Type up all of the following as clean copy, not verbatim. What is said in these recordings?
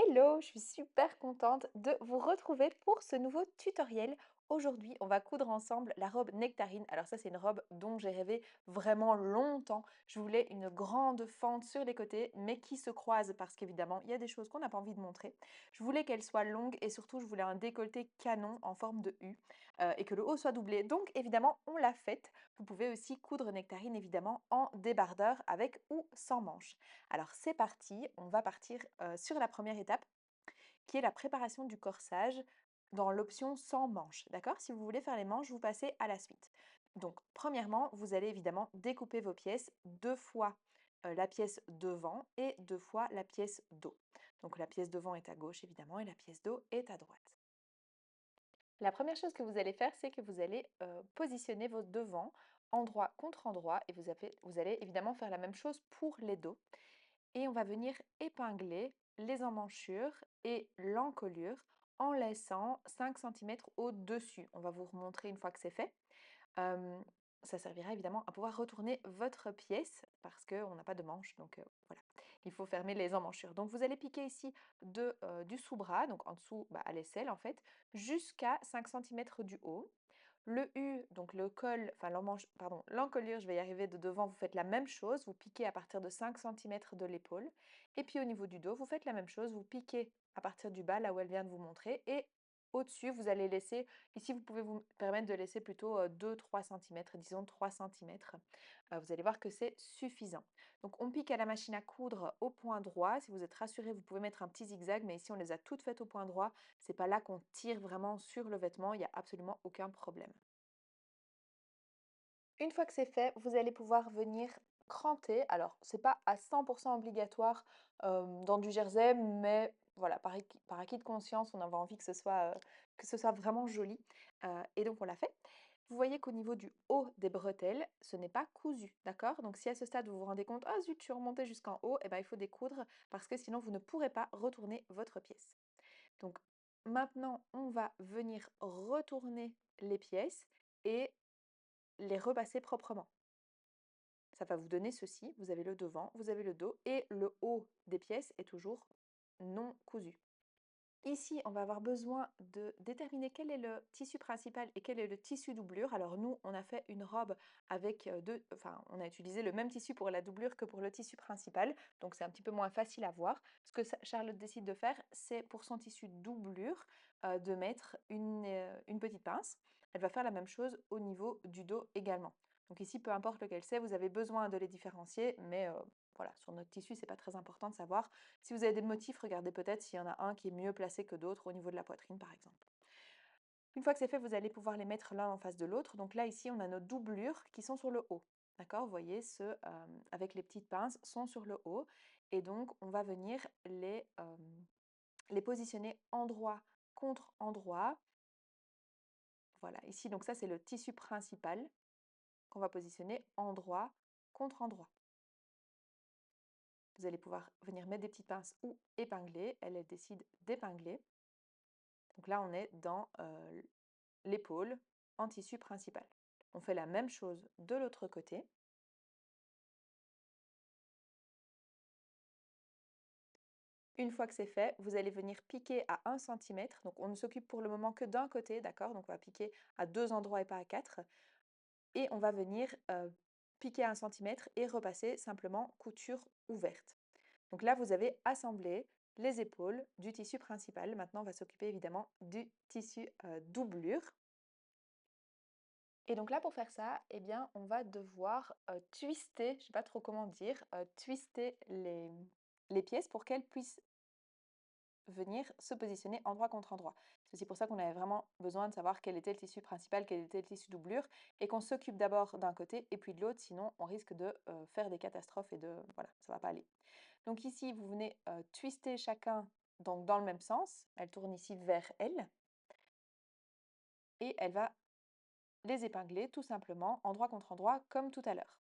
Hello, je suis super contente de vous retrouver pour ce nouveau tutoriel. Aujourd'hui, on va coudre ensemble la robe Nectarine. Alors ça, c'est une robe dont j'ai rêvé vraiment longtemps. Je voulais une grande fente sur les côtés, mais qui se croise parce qu'évidemment, il y a des choses qu'on n'a pas envie de montrer. Je voulais qu'elle soit longue et surtout, je voulais un décolleté canon en forme de U et que le haut soit doublé. Donc évidemment, on l'a faite. Vous pouvez aussi coudre Nectarine évidemment en débardeur avec ou sans manches. Alors c'est parti, on va partir sur la première étape qui est la préparation du corsage dans l'option sans manches. D'accord? Si vous voulez faire les manches, vous passez à la suite. Donc premièrement, vous allez évidemment découper vos pièces deux fois la pièce devant et deux fois la pièce dos. Donc la pièce devant est à gauche évidemment et la pièce dos est à droite. La première chose que vous allez faire, c'est que vous allez positionner vos devants endroit contre endroit et vous allez évidemment faire la même chose pour les dos. Et on va venir épingler les emmanchures et l'encolure en laissant 5 centimètres au-dessus. On va vous remontrer une fois que c'est fait. Euh, Ça servira évidemment à pouvoir retourner votre pièce parce qu'on n'a pas de manche, donc voilà, il faut fermer les emmanchures. Donc vous allez piquer ici du sous-bras, donc en dessous à l'aisselle en fait, jusqu'à 5 centimètres du haut. Le U, donc le col, enfin l'encolure, je vais y arriver de devant, vous faites la même chose, vous piquez à partir de 5 centimètres de l'épaule. Et puis au niveau du dos, vous faites la même chose, vous piquez à partir du bas, là où elle vient de vous montrer, et au-dessus, vous allez laisser, ici vous pouvez vous permettre de laisser plutôt 2-3 centimètres, disons 3 centimètres. Vous allez voir que c'est suffisant. Donc on pique à la machine à coudre au point droit. Si vous êtes rassuré, vous pouvez mettre un petit zigzag, mais ici on les a toutes faites au point droit. C'est pas là qu'on tire vraiment sur le vêtement, il n'y a absolument aucun problème. Une fois que c'est fait, vous allez pouvoir venir cranter. Alors, c'est pas à 100% obligatoire dans du jersey, mais voilà, par acquis de conscience, on avait envie que ce soit vraiment joli. Et donc, on l'a fait. Vous voyez qu'au niveau du haut des bretelles, ce n'est pas cousu, d'accord? Donc, si à ce stade, vous vous rendez compte, ah zut, je suis remontée jusqu'en haut, eh ben, il faut découdre parce que sinon, vous ne pourrez pas retourner votre pièce. Donc, maintenant, on va venir retourner les pièces et les repasser proprement. Ça va vous donner ceci, vous avez le devant, vous avez le dos et le haut des pièces est toujours non cousu. Ici, on va avoir besoin de déterminer quel est le tissu principal et quel est le tissu doublure. Alors nous, on a fait une robe avec enfin, on a utilisé le même tissu pour la doublure que pour le tissu principal, donc c'est un petit peu moins facile à voir. Ce que Charlotte décide de faire, c'est pour son tissu doublure de mettre une petite pince. Elle va faire la même chose au niveau du dos également. Donc ici, peu importe lequel c'est, vous avez besoin de les différencier, mais voilà, sur notre tissu, c'est pas très important de savoir. Si vous avez des motifs, regardez peut-être s'il y en a un qui est mieux placé que d'autres au niveau de la poitrine, par exemple. Une fois que c'est fait, vous allez pouvoir les mettre l'un en face de l'autre. Donc là, ici, on a nos doublures qui sont sur le haut. D'accord? Vous voyez, ceux avec les petites pinces sont sur le haut. Et donc, on va venir les positionner endroit contre endroit. Voilà, ici, donc ça, c'est le tissu principal qu'on va positionner endroit contre endroit. Vous allez pouvoir venir mettre des petites pinces ou épingler. Elle décide d'épingler. Donc là, on est dans l'épaule en tissu principal. On fait la même chose de l'autre côté. Une fois que c'est fait, vous allez venir piquer à 1 centimètre. Donc on ne s'occupe pour le moment que d'un côté, d'accord? Donc on va piquer à deux endroits et pas à quatre. Et on va venir piquer à 1 centimètre et repasser simplement couture ouverte. Donc là, vous avez assemblé les épaules du tissu principal. Maintenant, on va s'occuper évidemment du tissu doublure. Et donc là, pour faire ça, eh bien, on va devoir twister, je ne sais pas trop comment dire, twister les pièces pour qu'elles puissent venir se positionner endroit contre endroit. C'est aussi pour ça qu'on avait vraiment besoin de savoir quel était le tissu principal, quel était le tissu doublure, et qu'on s'occupe d'abord d'un côté et puis de l'autre, sinon on risque de faire des catastrophes et de... Voilà, ça va pas aller. Donc ici, vous venez twister chacun donc dans le même sens. Elle tourne ici vers elle, et elle va les épingler tout simplement, endroit contre endroit, comme tout à l'heure.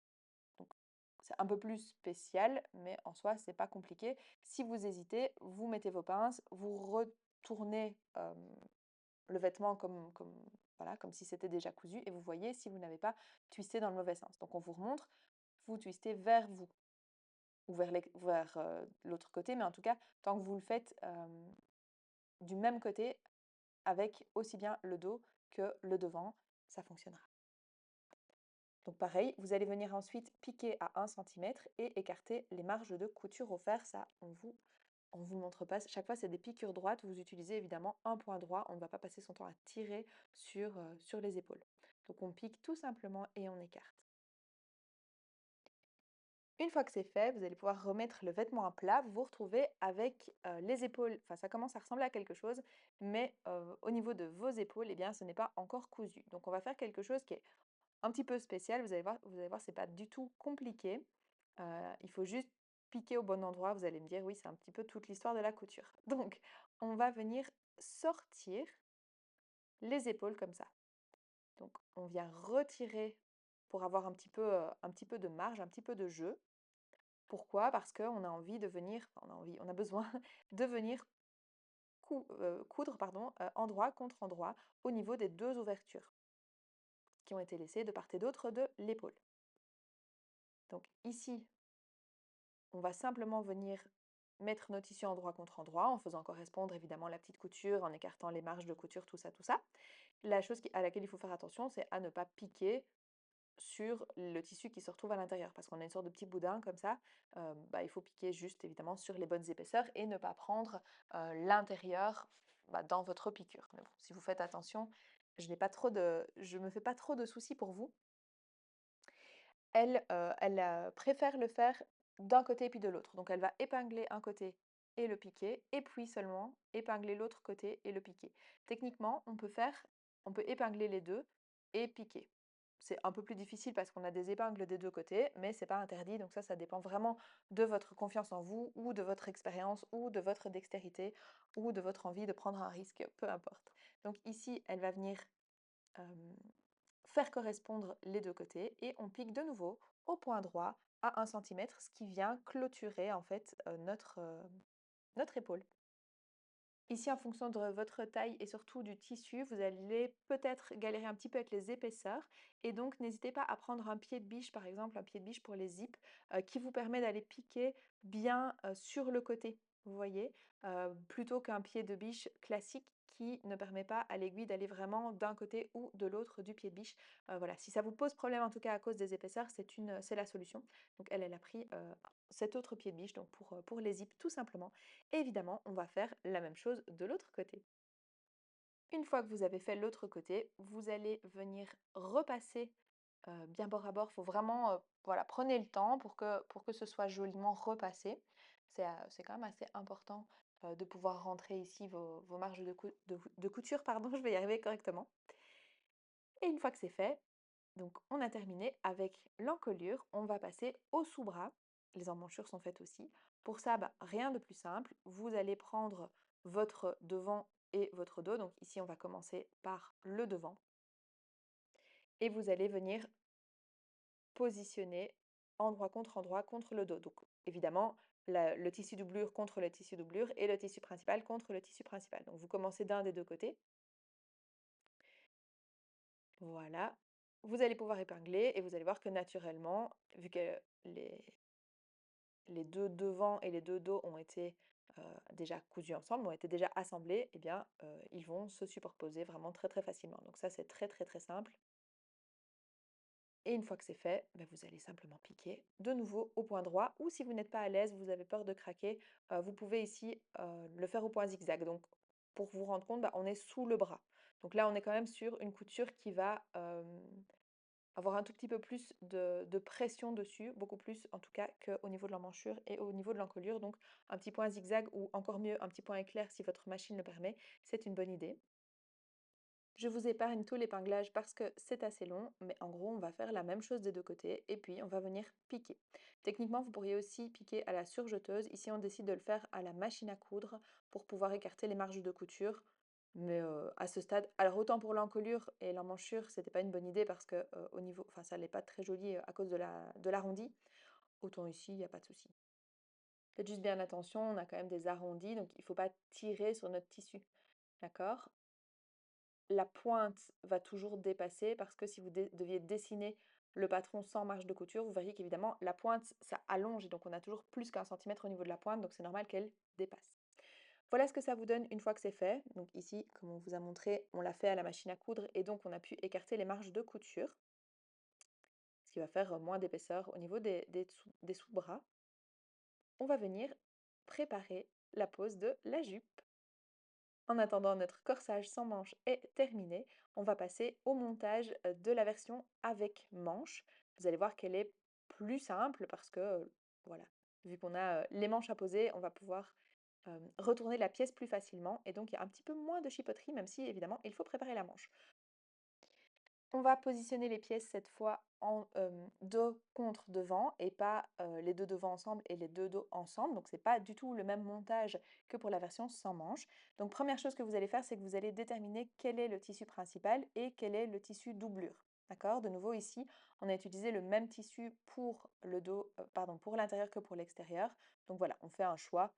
Donc c'est un peu plus spécial, mais en soi, c'est pas compliqué. Si vous hésitez, vous mettez vos pinces, vous retournez le vêtement voilà, comme si c'était déjà cousu, et vous voyez si vous n'avez pas twisté dans le mauvais sens. Donc on vous remontre, vous twistez vers vous. ou vers l'autre côté, mais en tout cas, tant que vous le faites du même côté, avec aussi bien le dos que le devant, ça fonctionnera. Donc pareil, vous allez venir ensuite piquer à 1 centimètre et écarter les marges de couture au fer. Ça, on vous le montre pas. Chaque fois, c'est des piqûres droites. Vous utilisez évidemment un point droit. On ne va pas passer son temps à tirer sur les épaules. Donc on pique tout simplement et on écarte. Une fois que c'est fait, vous allez pouvoir remettre le vêtement à plat. Vous vous retrouvez avec les épaules, enfin ça commence à ressembler à quelque chose, mais au niveau de vos épaules, eh bien ce n'est pas encore cousu. Donc on va faire quelque chose qui est un petit peu spécial. Vous allez voir, c'est pas du tout compliqué. Il faut juste piquer au bon endroit. Vous allez me dire, oui, c'est un petit peu toute l'histoire de la couture. Donc on va venir sortir les épaules comme ça. Donc on vient retirer pour avoir un petit peu de marge, un petit peu de jeu. Pourquoi? Parce qu'on a envie de venir, enfin, on a besoin de venir coudre, pardon, endroit contre endroit au niveau des 2 ouvertures qui ont été laissées de part et d'autre de l'épaule. Donc ici, on va simplement venir mettre nos tissus endroit contre endroit en faisant correspondre évidemment la petite couture, en écartant les marges de couture, tout ça, tout ça. La chose à laquelle il faut faire attention, c'est à ne pas piquer sur le tissu qui se retrouve à l'intérieur parce qu'on a une sorte de petit boudin comme ça, il faut piquer juste évidemment sur les bonnes épaisseurs et ne pas prendre l'intérieur dans votre piqûre. Mais bon, si vous faites attention, je me fais pas trop de soucis pour vous. Elle préfère le faire d'un côté et puis de l'autre. Donc elle va épingler un côté et le piquer, et puis seulement épingler l'autre côté et le piquer. Techniquement, on peut épingler les 2 et piquer. C'est un peu plus difficile parce qu'on a des épingles des 2 côtés, mais c'est pas interdit, donc ça dépend vraiment de votre confiance en vous ou de votre expérience ou de votre dextérité ou de votre envie de prendre un risque, peu importe. Donc ici, elle va venir, hem faire correspondre les 2 côtés et on pique de nouveau au point droit à 1 centimètre, ce qui vient clôturer en fait, notre épaule. Ici, en fonction de votre taille et surtout du tissu, vous allez peut-être galérer un petit peu avec les épaisseurs et donc n'hésitez pas à prendre un pied de biche, par exemple, un pied de biche pour les zips, qui vous permet d'aller piquer bien, sur le côté, vous voyez? Plutôt qu'un pied de biche classique qui ne permet pas à l'aiguille d'aller vraiment d'un côté ou de l'autre du pied de biche. Voilà, si ça vous pose problème en tout cas à cause des épaisseurs, c'est la solution. Donc elle a pris, cet autre pied de biche donc pour les zips tout simplement. Évidemment, on va faire la même chose de l'autre côté. Une fois que vous avez fait l'autre côté, vous allez venir repasser bien bord à bord. Il faut vraiment, voilà, prenez le temps pour que ce soit joliment repassé. C'est quand même assez important de pouvoir rentrer ici vos marges de couture, pardon, je vais y arriver correctement. Et une fois que c'est fait, donc on a terminé avec l'encolure, on va passer au sous-bras. Les emmanchures sont faites aussi. Pour ça, rien de plus simple. Vous allez prendre votre devant et votre dos. Donc ici, on va commencer par le devant. Et vous allez venir positionner endroit contre le dos. Donc évidemment, le tissu doublure contre le tissu doublure et le tissu principal contre le tissu principal. Donc vous commencez d'un des deux côtés. Voilà. Vous allez pouvoir épingler et vous allez voir que naturellement, vu que les 2 devants et les 2 dos ont été, déjà cousus ensemble, ont été déjà assemblés, eh bien, ils vont se superposer vraiment très, très facilement. Donc ça, c'est très, très, très simple et une fois que c'est fait, vous allez simplement piquer de nouveau au point droit ou si vous n'êtes pas à l'aise, vous avez peur de craquer, vous pouvez ici, le faire au point zigzag. Donc pour vous rendre compte, on est sous le bras. Donc là, on est quand même sur une couture qui va, avoir un tout petit peu plus de pression dessus, beaucoup plus en tout cas qu'au niveau de l'emmanchure et au niveau de l'encolure. Donc un petit point zigzag ou encore mieux un petit point éclair si votre machine le permet, c'est une bonne idée. Je vous épargne tout l'épinglage parce que c'est assez long, mais en gros on va faire la même chose des deux côtés et puis on va venir piquer. Techniquement vous pourriez aussi piquer à la surjeteuse, ici on décide de le faire à la machine à coudre pour pouvoir écarter les marges de couture. Mais à ce stade, alors autant pour l'encolure et l'emmanchure, c'était pas une bonne idée parce que au niveau, enfin ça n'est pas très joli à cause de l'arrondi. Autant ici, il n'y a pas de souci. Faites juste bien attention, on a quand même des arrondis, donc il ne faut pas tirer sur notre tissu, d'accord? La pointe va toujours dépasser parce que si vous deviez dessiner le patron sans marge de couture, vous verriez qu'évidemment la pointe, ça allonge et donc on a toujours plus qu'un centimètre au niveau de la pointe, donc c'est normal qu'elle dépasse. Voilà ce que ça vous donne une fois que c'est fait. Donc ici, comme on vous a montré, on l'a fait à la machine à coudre et donc on a pu écarter les marges de couture, ce qui va faire moins d'épaisseur au niveau des sous-bras. On va venir préparer la pose de la jupe. En attendant, notre corsage sans manches est terminé. On va passer au montage de la version avec manches. Vous allez voir qu'elle est plus simple parce que, voilà, vu qu'on a les manches à poser, on va pouvoir retourner la pièce plus facilement et donc il y a un petit peu moins de chipoterie, même si évidemment il faut préparer la manche. On va positionner les pièces cette fois en dos contre devant et pas les deux devant ensemble et les deux dos ensemble. Donc c'est pas du tout le même montage que pour la version sans manches. Donc première chose que vous allez faire, c'est que vous allez déterminer quel est le tissu principal et quel est le tissu doublure. D'accord? De nouveau ici, on a utilisé le même tissu pour le dos, pardon, pour l'intérieur que pour l'extérieur. Donc voilà, on fait un choix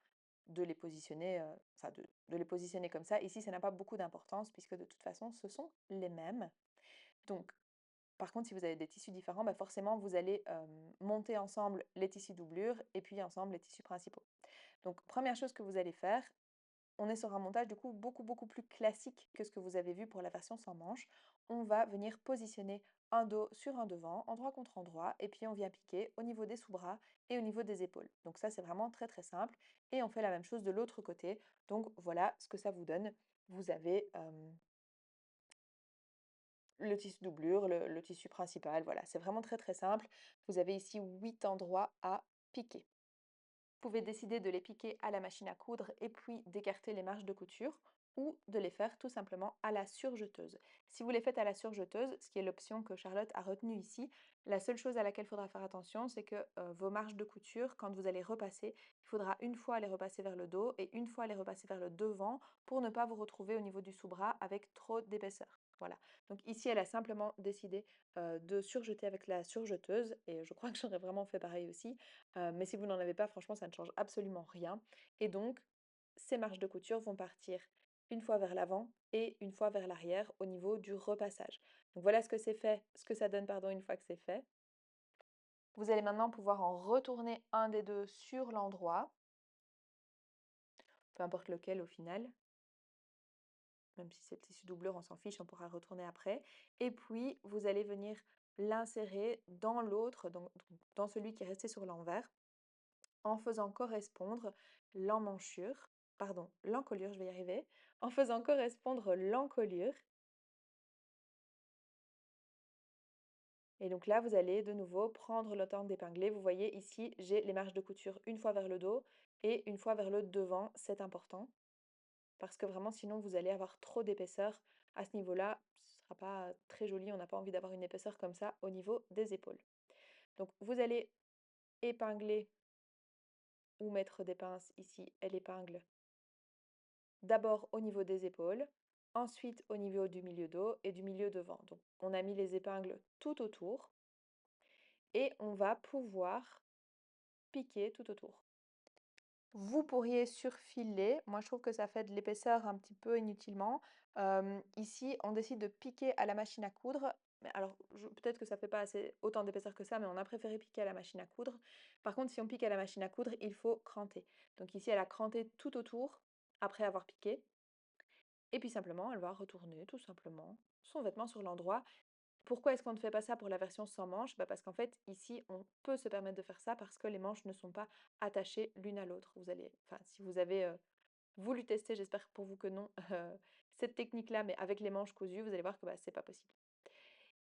de les positionner, enfin de les positionner comme ça. Ici, ça n'a pas beaucoup d'importance puisque de toute façon, ce sont les mêmes. Donc, par contre, si vous avez des tissus différents, bah forcément, vous allez monter ensemble les tissus doublures et puis ensemble les tissus principaux. Donc, première chose que vous allez faire, on est sur un montage du coup beaucoup plus classique que ce que vous avez vu pour la version sans manches. On va venir positionner un dos sur un devant, endroit contre endroit, et puis on vient piquer au niveau des sous-bras et au niveau des épaules. Donc ça, c'est vraiment très simple. Et on fait la même chose de l'autre côté. Donc voilà ce que ça vous donne. Vous avez le tissu doublure, le tissu principal, voilà, c'est vraiment très simple. Vous avez ici 8 endroits à piquer. Vous pouvez décider de les piquer à la machine à coudre et puis d'écarter les marges de couture ou de les faire tout simplement à la surjeteuse. Si vous les faites à la surjeteuse, ce qui est l'option que Charlotte a retenue ici, la seule chose à laquelle il faudra faire attention, c'est que vos marges de couture, quand vous allez repasser, il faudra une fois les repasser vers le dos et une fois les repasser vers le devant pour ne pas vous retrouver au niveau du sous-bras avec trop d'épaisseur. Voilà. Donc ici, elle a simplement décidé de surjeter avec la surjeteuse et je crois que j'aurais vraiment fait pareil aussi. Mais si vous n'en avez pas, franchement, ça ne change absolument rien. Et donc, ces marges de couture vont partir une fois vers l'avant et une fois vers l'arrière au niveau du repassage. Donc voilà ce que c'est fait, ce que ça donne, pardon, une fois que c'est fait. Vous allez maintenant pouvoir en retourner un des deux sur l'endroit, peu importe lequel au final. Même si c'est le tissu doublure, on s'en fiche, on pourra retourner après. Et puis, vous allez venir l'insérer dans l'autre, donc dans celui qui est resté sur l'envers, en faisant correspondre l'emmanchure, pardon, l'encolure, je vais y arriver, en faisant correspondre l'encolure. Et donc là, vous allez de nouveau prendre le temps d'épingler. Vous voyez ici, j'ai les marges de couture une fois vers le dos et une fois vers le devant. C'est important parce que vraiment, sinon, vous allez avoir trop d'épaisseur à ce niveau-là. Ce ne sera pas très joli. On n'a pas envie d'avoir une épaisseur comme ça au niveau des épaules. Donc, vous allez épingler ou mettre des pinces ici. Elle épingle d'abord au niveau des épaules, ensuite au niveau du milieu dos et du milieu devant. Donc on a mis les épingles tout autour et on va pouvoir piquer tout autour. Vous pourriez surfiler, moi je trouve que ça fait de l'épaisseur un petit peu inutilement. Ici, on décide de piquer à la machine à coudre. Mais alors, peut-être que ça fait pas assez, autant d'épaisseur que ça, mais on a préféré piquer à la machine à coudre. Par contre, si on pique à la machine à coudre, il faut cranter. Donc ici, elle a cranté tout autour après avoir piqué. Et puis simplement, elle va retourner tout simplement son vêtement sur l'endroit. Pourquoi est-ce qu'on ne fait pas ça pour la version sans manches? Bah parce qu'en fait, ici, on peut se permettre de faire ça parce que les manches ne sont pas attachées l'une à l'autre. Vous allez, enfin, si vous avez voulu tester, j'espère pour vous que non, cette technique-là, mais avec les manches cousues, vous allez voir que bah, c'est pas possible.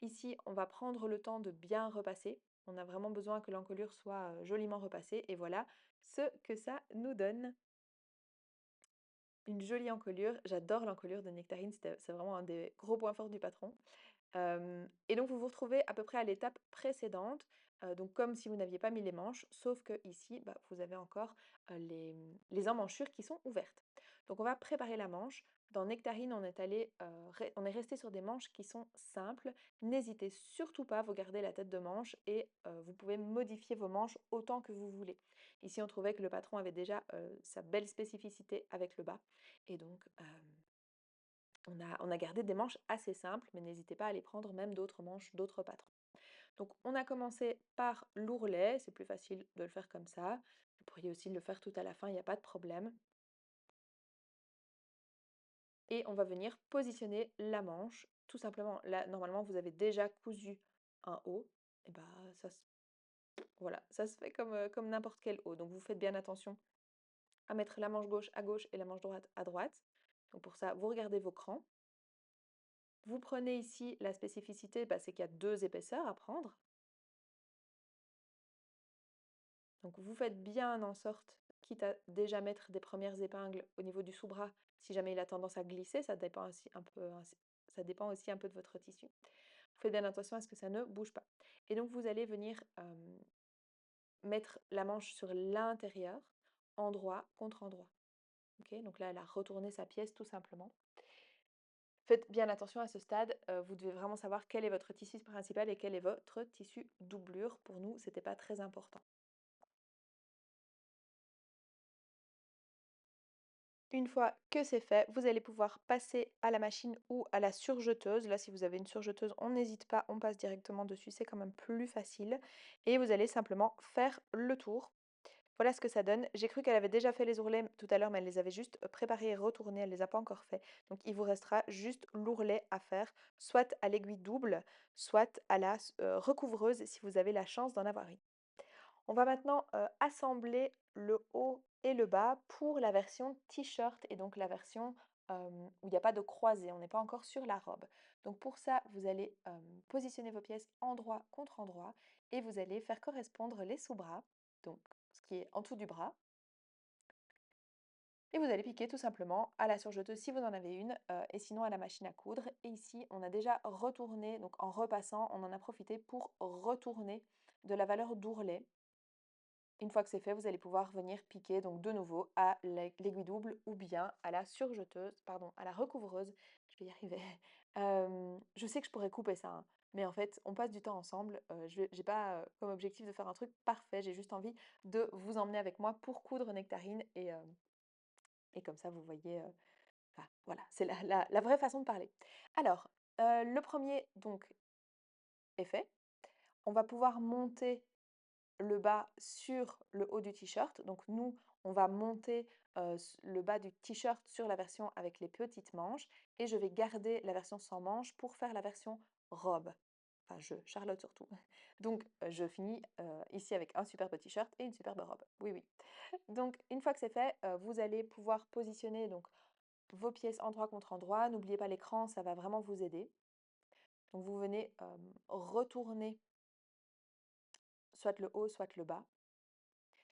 Ici, on va prendre le temps de bien repasser. On a vraiment besoin que l'encolure soit joliment repassée. Et voilà ce que ça nous donne. Une jolie encolure. J'adore l'encolure de Nectarine, c'est vraiment un des gros points forts du patron. Et donc vous vous retrouvez à peu près à l'étape précédente, donc comme si vous n'aviez pas mis les manches, sauf que ici, bah, vous avez encore, les emmanchures qui sont ouvertes. Donc on va préparer la manche. Dans Nectarine, on est allé, on est resté sur des manches qui sont simples. N'hésitez surtout pas, vous gardez la tête de manche et vous pouvez modifier vos manches autant que vous voulez. Ici, on trouvait que le patron avait déjà, sa belle spécificité avec le bas et donc on a gardé des manches assez simples, mais n'hésitez pas à les prendre même d'autres manches, d'autres patrons. Donc on a commencé par l'ourlet, c'est plus facile de le faire comme ça. Vous pourriez aussi le faire tout à la fin, il n'y a pas de problème. Et on va venir positionner la manche. Tout simplement, là, normalement, vous avez déjà cousu un haut. Et bah, voilà, ça se fait comme n'importe quel haut. Donc vous faites bien attention à mettre la manche gauche à gauche et la manche droite à droite. Donc pour ça, vous regardez vos crans. Vous prenez ici la spécificité, bah, c'est qu'il y a 2 épaisseurs à prendre. Donc vous faites bien en sorte, quitte à déjà mettre des premières épingles au niveau du sous-bras, si jamais il a tendance à glisser, ça dépend aussi un peu de votre tissu. Vous faites bien attention à ce que ça ne bouge pas. Et donc vous allez venir mettre la manche sur l'intérieur, endroit contre endroit. Ok, donc là, elle a retourné sa pièce tout simplement. Faites bien attention à ce stade, vous devez vraiment savoir quel est votre tissu principal et quel est votre tissu doublure. Pour nous, ce n'était pas très important. Une fois que c'est fait, vous allez pouvoir passer à la machine ou à la surjeteuse. Là, si vous avez une surjeteuse, on n'hésite pas, on passe directement dessus, c'est quand même plus facile. Et vous allez simplement faire le tour. Voilà ce que ça donne. J'ai cru qu'elle avait déjà fait les ourlets tout à l'heure, mais elle les avait juste préparés et retournés, elle ne les a pas encore fait. Donc il vous restera juste l'ourlet à faire, soit à l'aiguille double, soit à la recouvreuse si vous avez la chance d'en avoir une. On va maintenant assembler le haut et le bas pour la version t-shirt et donc la version où il n'y a pas de croisée, on n'est pas encore sur la robe. Donc pour ça, vous allez positionner vos pièces endroit contre endroit et vous allez faire correspondre les sous-bras, donc ce qui est en dessous du bras, et vous allez piquer tout simplement à la surjeteuse si vous en avez une, et sinon à la machine à coudre. Et ici, on a déjà retourné, donc en repassant, on en a profité pour retourner de la valeur d'ourlet. Une fois que c'est fait, vous allez pouvoir venir piquer donc de nouveau à l'aiguille double ou bien à la surjeteuse, pardon, à la recouvreuse. Je vais y arriver. Je sais que je pourrais couper ça, hein, mais en fait, on passe du temps ensemble. Je n'ai pas comme objectif de faire un truc parfait. J'ai juste envie de vous emmener avec moi pour coudre Nectarine et comme ça, vous voyez. Enfin, voilà, c'est la vraie façon de parler. Alors, le premier donc est fait. On va pouvoir monter le bas sur le haut du t-shirt. Donc nous, on va monter le bas du t-shirt sur la version avec les petites manches et je vais garder la version sans manches pour faire la version robe. Enfin, Charlotte surtout. Donc, je finis ici avec un superbe t-shirt et une superbe robe. Oui, oui. Donc, une fois que c'est fait, vous allez pouvoir positionner donc, vos pièces endroit contre endroit. N'oubliez pas l'écran, ça va vraiment vous aider. Donc, vous venez retourner soit le haut, soit le bas.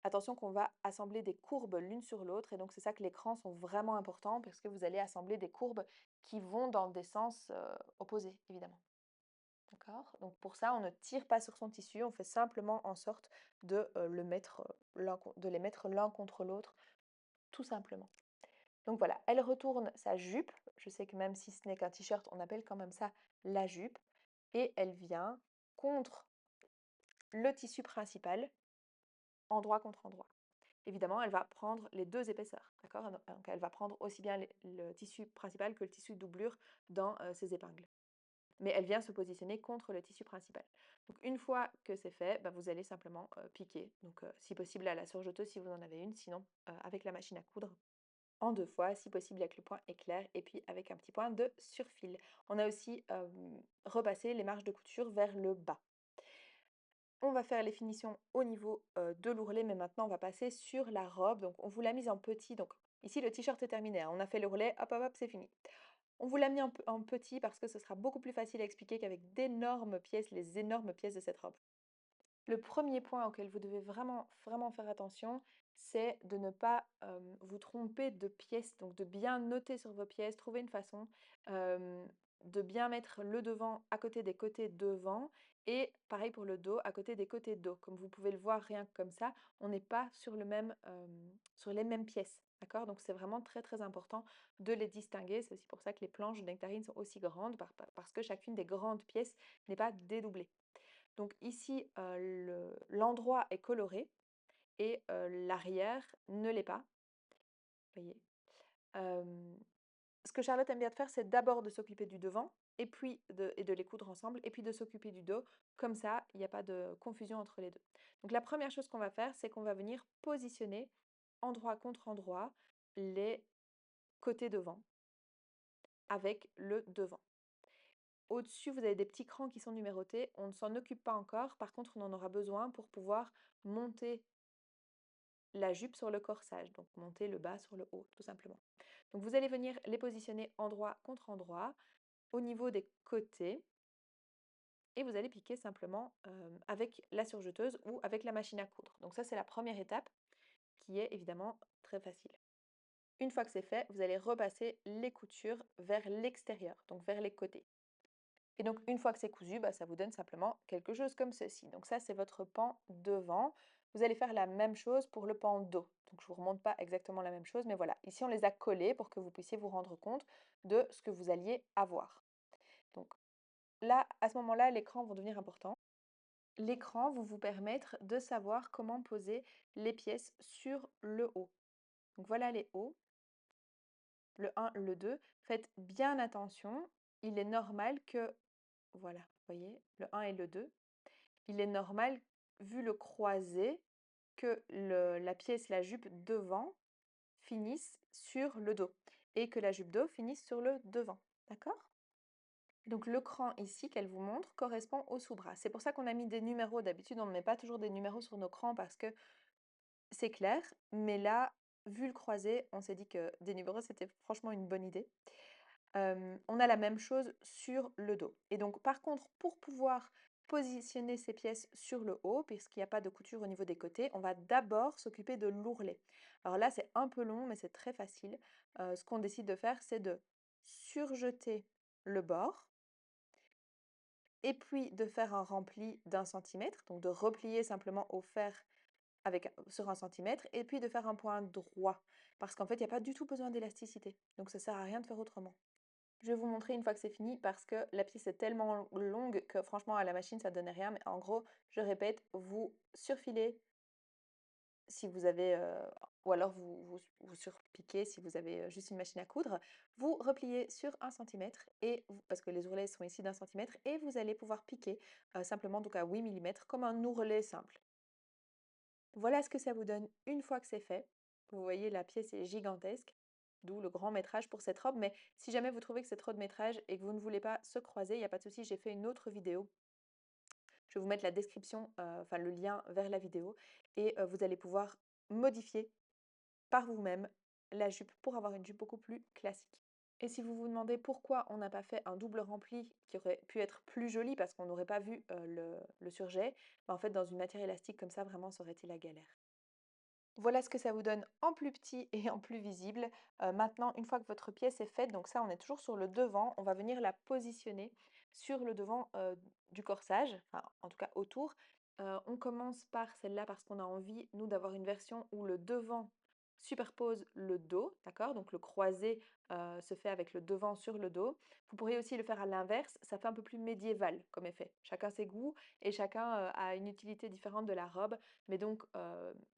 Attention qu'on va assembler des courbes l'une sur l'autre et donc c'est ça que les crans sont vraiment importants parce que vous allez assembler des courbes qui vont dans des sens opposés, évidemment. D'accord? Donc pour ça, on ne tire pas sur son tissu, on fait simplement en sorte de, de les mettre l'un contre l'autre, tout simplement. Donc voilà, elle retourne sa jupe. Je sais que même si ce n'est qu'un t-shirt, on appelle quand même ça la jupe. Et elle vient contre le tissu principal, endroit contre endroit. Évidemment, elle va prendre les 2 épaisseurs, d'accord? Donc elle va prendre aussi bien le tissu principal que le tissu doublure dans ses épingles. Mais elle vient se positionner contre le tissu principal. Donc une fois que c'est fait, bah, vous allez simplement piquer. Donc si possible à la surjeteuse si vous en avez une, sinon avec la machine à coudre en 2 fois, si possible avec le point éclair et puis avec un petit point de surfil. On a aussi repassé les marges de couture vers le bas. On va faire les finitions au niveau de l'ourlet, mais maintenant on va passer sur la robe. Donc on vous l'a mise en petit. Donc ici le t-shirt est terminé, hein. On a fait l'ourlet, hop hop hop, c'est fini. On vous l'a mis en petit parce que ce sera beaucoup plus facile à expliquer qu'avec d'énormes pièces, les énormes pièces de cette robe. Le premier point auquel vous devez vraiment, vraiment faire attention, c'est de ne pas vous tromper de pièces, donc de bien noter sur vos pièces, trouver une façon de bien mettre le devant à côté des côtés devant et pareil pour le dos à côté des côtés dos. Comme vous pouvez le voir rien que comme ça, on n'est pas sur, sur les mêmes pièces. D'accord? Donc c'est vraiment très très important de les distinguer. C'est aussi pour ça que les planches de nectarine sont aussi grandes parce que chacune des grandes pièces n'est pas dédoublée. Donc ici, l'endroit est coloré et l'arrière ne l'est pas. Vous voyez? Ce que Charlotte aime bien de faire, c'est d'abord de s'occuper du devant et de les coudre ensemble et puis de s'occuper du dos. Comme ça, il n'y a pas de confusion entre les deux. Donc la première chose qu'on va faire, c'est qu'on va venir positionner endroit contre endroit les côtés devant avec le devant. Au-dessus, vous avez des petits crans qui sont numérotés. On ne s'en occupe pas encore. Par contre, on en aura besoin pour pouvoir monter la jupe sur le corsage. Donc monter le bas sur le haut, tout simplement. Donc vous allez venir les positionner endroit contre endroit au niveau des côtés et vous allez piquer simplement avec la surjeteuse ou avec la machine à coudre. Donc ça, c'est la première étape qui est évidemment très facile. Une fois que c'est fait, vous allez repasser les coutures vers l'extérieur, donc vers les côtés. Et donc, une fois que c'est cousu, bah, ça vous donne simplement quelque chose comme ceci. Donc ça, c'est votre pan devant. Vous allez faire la même chose pour le pan dos. Donc, je ne vous remonte pas exactement la même chose, mais voilà. Ici, on les a collés pour que vous puissiez vous rendre compte de ce que vous alliez avoir. Donc là, à ce moment-là, l'écran va devenir important. L'écran va vous permettre de savoir comment poser les pièces sur le haut. Donc voilà les hauts, le 1, le 2. Faites bien attention. Il est normal que, voilà, vous voyez, le 1 et le 2, il est normal, vu le croisé, que la pièce, la jupe devant, finisse sur le dos et que la jupe dos finisse sur le devant. D'accord? Donc le cran ici qu'elle vous montre correspond au sous-bras. C'est pour ça qu'on a mis des numéros. D'habitude, on ne met pas toujours des numéros sur nos crans parce que c'est clair. Mais là, vu le croisé, on s'est dit que des numéros, c'était franchement une bonne idée. On a la même chose sur le dos. Et donc par contre, pour pouvoir positionner ces pièces sur le haut, puisqu'il n'y a pas de couture au niveau des côtés, on va d'abord s'occuper de l'ourlet. Alors là, c'est un peu long, mais c'est très facile. Ce qu'on décide de faire, c'est de surjeter le bord et puis de faire un rempli d'1 centimètre, donc de replier simplement au fer sur 1 centimètre, et puis de faire un point droit, parce qu'en fait, il n'y a pas du tout besoin d'élasticité, donc ça sert à rien de faire autrement. Je vais vous montrer une fois que c'est fini, parce que la pièce est tellement longue que franchement, à la machine, ça ne donnait rien, mais en gros, je répète, vous surfilez si vous avez, ou alors vous surpiquez si vous avez juste une machine à coudre, vous repliez sur 1 centimètre, parce que les ourlets sont ici d'1 centimètre, et vous allez pouvoir piquer simplement donc à 8 millimètres comme un ourlet simple. Voilà ce que ça vous donne une fois que c'est fait. Vous voyez, la pièce est gigantesque, d'où le grand métrage pour cette robe, mais si jamais vous trouvez que c'est trop de métrage et que vous ne voulez pas se croiser, il n'y a pas de souci, j'ai fait une autre vidéo. Je vais vous mettre la description, enfin le lien vers la vidéo, et vous allez pouvoir modifier par vous-même la jupe pour avoir une jupe beaucoup plus classique. Et si vous vous demandez pourquoi on n'a pas fait un double rempli qui aurait pu être plus joli parce qu'on n'aurait pas vu le surjet, bah, en fait dans une matière élastique comme ça, vraiment, ça aurait été la galère. Voilà ce que ça vous donne en plus petit et en plus visible. Maintenant, une fois que votre pièce est faite, donc ça, on est toujours sur le devant, on va venir la positionner sur le devant du corsage, enfin en tout cas autour. On commence par celle-là parce qu'on a envie, nous, d'avoir une version où le devant superpose le dos, d'accord? Donc le croisé se fait avec le devant sur le dos. Vous pourriez aussi le faire à l'inverse, ça fait un peu plus médiéval comme effet. Chacun ses goûts et chacun a une utilité différente de la robe. Mais donc,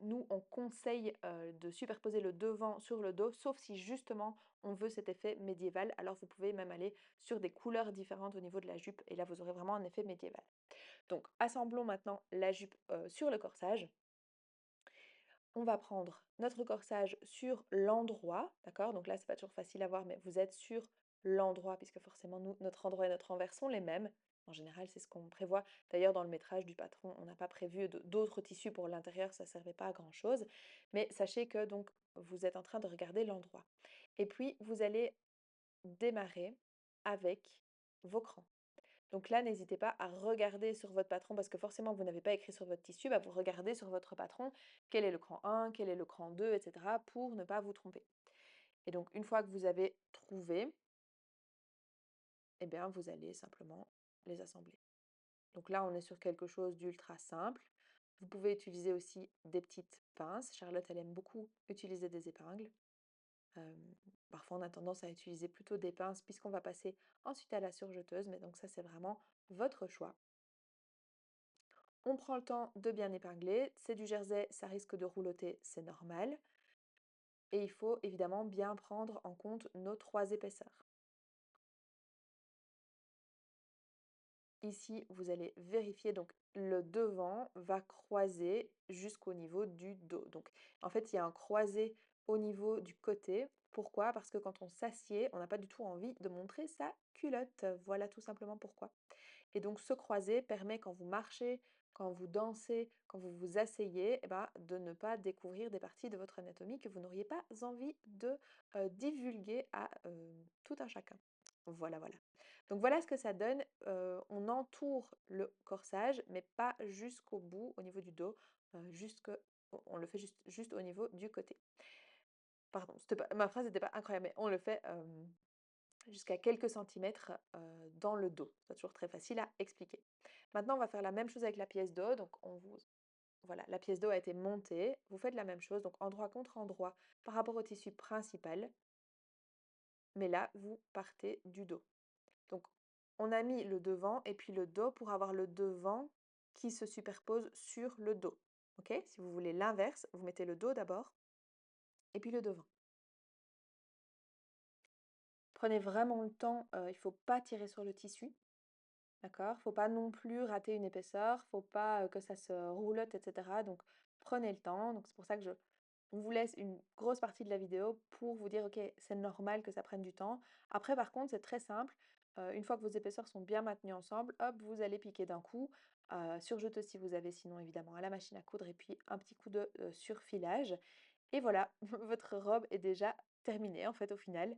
nous, on conseille de superposer le devant sur le dos, sauf si justement on veut cet effet médiéval. Alors, vous pouvez même aller sur des couleurs différentes au niveau de la jupe, et là, vous aurez vraiment un effet médiéval. Donc, assemblons maintenant la jupe sur le corsage. On va prendre notre corsage sur l'endroit, d'accord? Donc là, c'est pas toujours facile à voir, mais vous êtes sur l'endroit, puisque forcément, nous, notre endroit et notre envers sont les mêmes. En général, c'est ce qu'on prévoit. D'ailleurs, dans le métrage du patron, on n'a pas prévu d'autres tissus pour l'intérieur, ça ne servait pas à grand-chose. Mais sachez que donc vous êtes en train de regarder l'endroit. Et puis, vous allez démarrer avec vos crans. Donc là, n'hésitez pas à regarder sur votre patron, parce que forcément, vous n'avez pas écrit sur votre tissu, bah, vous regardez sur votre patron quel est le cran 1, quel est le cran 2, etc. pour ne pas vous tromper. Et donc, une fois que vous avez trouvé, eh bien, vous allez simplement les assembler. Donc là, on est sur quelque chose d'ultra simple. Vous pouvez utiliser aussi des petites pinces. Charlotte, elle aime beaucoup utiliser des épingles. Euh, Parfois, on a tendance à utiliser plutôt des pinces puisqu'on va passer ensuite à la surjeteuse, mais donc ça, c'est vraiment votre choix. On prend le temps de bien épingler. C'est du jersey, ça risque de roulotter, c'est normal. et il faut évidemment bien prendre en compte nos 3 épaisseurs. Ici, vous allez vérifier, donc le devant va croiser jusqu'au niveau du dos. Donc, en fait, il y a un croisé au niveau du côté. Pourquoi? Parce que quand on s'assied, on n'a pas du tout envie de montrer sa culotte. Voilà tout simplement pourquoi. Et donc, ce croisé permet, quand vous marchez, quand vous dansez, quand vous vous asseyez, eh ben, de ne pas découvrir des parties de votre anatomie que vous n'auriez pas envie de divulguer à tout un chacun. Voilà, voilà. Donc voilà ce que ça donne. On entoure le corsage, mais pas jusqu'au bout, au niveau du dos, jusque on le fait juste au niveau du côté. Pardon, c'était pas ma phrase n'était pas incroyable, mais on le fait, jusqu'à quelques centimètres, dans le dos. C'est toujours très facile à expliquer. Maintenant, on va faire la même chose avec la pièce d'eau. Donc on vous voilà, la pièce d'eau a été montée. Vous faites la même chose, donc endroit contre endroit par rapport au tissu principal, mais là, vous partez du dos. Donc, on a mis le devant et puis le dos pour avoir le devant qui se superpose sur le dos. OK? Si vous voulez l'inverse, vous mettez le dos d'abord et puis le devant. Prenez vraiment le temps, il ne faut pas tirer sur le tissu, d'accord? Faut pas non plus rater une épaisseur, faut pas, que ça se roulotte et cetera. Donc prenez le temps. Donc c'est pour ça que je on vous laisse une grosse partie de la vidéo pour vous dire: «OK, c'est normal que ça prenne du temps». Après par contre, c'est très simple, une fois que vos épaisseurs sont bien maintenues ensemble, hop, vous allez piquer d'un coup, surjeteuse si vous avez, sinon évidemment à la machine à coudre et puis un petit coup de, surfilage et voilà, votre robe est déjà terminée en fait au final.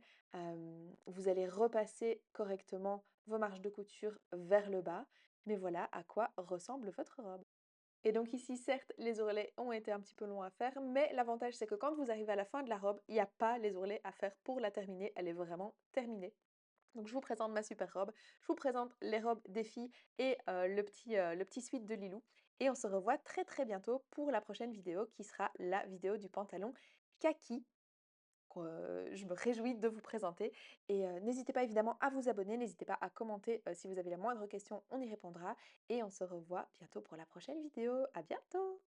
Vous allez repasser correctement vos marges de couture vers le bas, mais voilà à quoi ressemble votre robe. Et donc ici, certes, les ourlets ont été un petit peu longs à faire, mais l'avantage c'est que quand vous arrivez à la fin de la robe, il n'y a pas les ourlets à faire pour la terminer, elle est vraiment terminée. Donc je vous présente ma super robe, je vous présente les robes des filles et le petit sweat de Lilou. Et on se revoit très très bientôt pour la prochaine vidéo qui sera la vidéo du pantalon kaki que je me réjouis de vous présenter. Et n'hésitez pas évidemment à vous abonner, n'hésitez pas à commenter si vous avez la moindre question, on y répondra. Et on se revoit bientôt pour la prochaine vidéo. À bientôt!